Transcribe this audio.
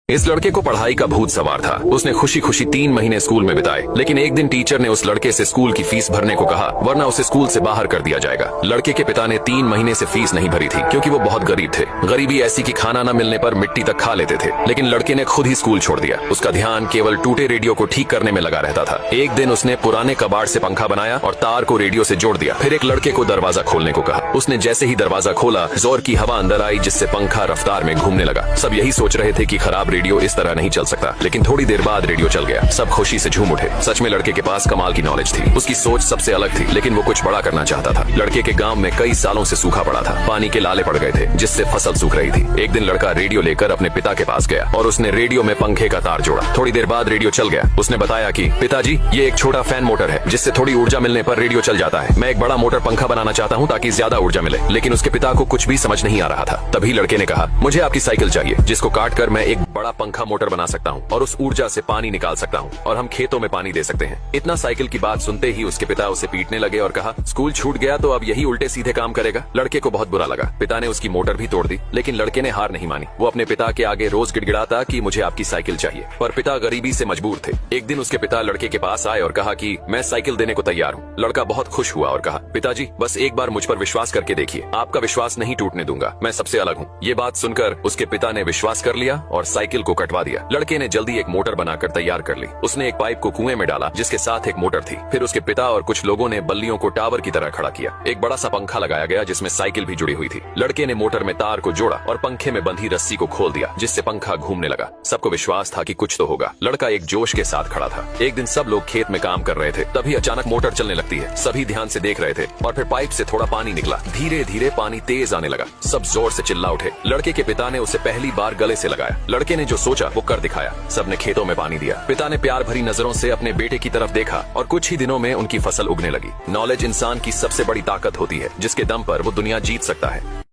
इस लड़के को पढ़ाई का भूत सवार था। उसने खुशी खुशी 3 महीने स्कूल में बिताए, लेकिन एक दिन टीचर ने उस लड़के से स्कूल की फीस भरने को कहा, वरना उसे स्कूल से बाहर कर दिया जाएगा। लड़के के पिता ने 3 महीने से फीस नहीं भरी थी, क्योंकि वो बहुत गरीब थे। गरीबी ऐसी कि खाना न मिलने पर मिट्टी तक खा लेते थे। लेकिन लड़के ने खुद ही स्कूल छोड़ दिया। उसका ध्यान केवल टूटे रेडियो को ठीक करने में लगा रहता था। एक दिन उसने पुराने कबाड़ से पंखा बनाया और तार को रेडियो से जोड़ दिया। फिर एक लड़के को दरवाजा खोलने को कहा। उसने जैसे ही दरवाजा खोला, जोर की हवा अंदर आई, जिससे पंखा रफ्तार में घूमने लगा। सब यही सोच रहे थे कि खराब रेडियो इस तरह नहीं चल सकता, लेकिन थोड़ी देर बाद रेडियो चल गया। सब खुशी से झूम उठे। सच में लड़के के पास कमाल की नॉलेज थी। उसकी सोच सबसे अलग थी, लेकिन वो कुछ बड़ा करना चाहता था। लड़के के गांव में कई सालों से सूखा पड़ा था। पानी के लाले पड़ गए थे, जिससे फसल सूख रही थी। एक दिन लड़का रेडियो लेकर अपने पिता के पास गया और उसने रेडियो में पंखे का तार जोड़ा। थोड़ी देर बाद रेडियो चल गया। उसने बताया कि पिताजी, ये एक छोटा फैन मोटर है, जिससे थोड़ी ऊर्जा मिलने पर रेडियो चल जाता है। मैं एक बड़ा मोटर पंखा बनाना चाहता हूँ ताकि ज्यादा ऊर्जा मिले। लेकिन उसके पिता को कुछ भी समझ नहीं आ रहा था। तभी लड़के ने कहा, मुझे आपकी साइकिल चाहिए, जिसको काट कर मैं एक बड़ा पंखा मोटर बना सकता हूँ और उस ऊर्जा से पानी निकाल सकता हूँ और हम खेतों में पानी दे सकते हैं। इतना साइकिल की बात सुनते ही उसके पिता उसे पीटने लगे और कहा, स्कूल छूट गया तो अब यही उल्टे सीधे काम करेगा। लड़के को बहुत बुरा लगा। पिता ने उसकी मोटर भी तोड़ दी, लेकिन लड़के ने हार नहीं मानी। वो अपने पिता के आगे रोज गिड़गिड़ाता कि मुझे आपकी साइकिल चाहिए, पर पिता गरीबी से मजबूर थे। एक दिन उसके पिता लड़के के पास आए और कहा कि मैं साइकिल देने को तैयार हूँ। लड़का बहुत खुश हुआ और कहा, पिताजी, बस एक बार मुझ पर विश्वास करके देखिए, आपका विश्वास नहीं टूटने दूंगा, मैं सबसे अलग हूँ। ये बात सुनकर उसके पिता ने विश्वास कर लिया और साइकिल को कटवा दिया। लड़के ने जल्दी एक मोटर बनाकर तैयार कर ली। उसने एक पाइप को कुएं में डाला, जिसके साथ एक मोटर थी। फिर उसके पिता और कुछ लोगों ने बल्लियों को टावर की तरह खड़ा किया। एक बड़ा सा पंखा लगाया गया, जिसमें साइकिल भी जुड़ी हुई थी। लड़के ने मोटर में तार को जोड़ा और पंखे में बंधी रस्सी को खोल दिया, जिससे पंखा घूमने लगा। सबको विश्वास था कि कुछ तो होगा। लड़का एक जोश के साथ खड़ा था। एक दिन सब लोग खेत में काम कर रहे थे, तभी अचानक मोटर चलने लगती है। सभी ध्यान से देख रहे थे और फिर पाइप से थोड़ा पानी निकला। धीरे धीरे पानी तेज आने लगा। सब जोर से चिल्ला उठे। लड़के के पिता ने उसे पहली बार गले से लगाया। लड़के ने जो सोचा वो कर दिखाया। सबने खेतों में पानी दिया। पिता ने प्यार भरी नजरों से अपने बेटे की तरफ देखा और कुछ ही दिनों में उनकी फसल उगने लगी। नॉलेज इंसान की सबसे बड़ी ताकत होती है, जिसके दम पर वो दुनिया जीत सकता है।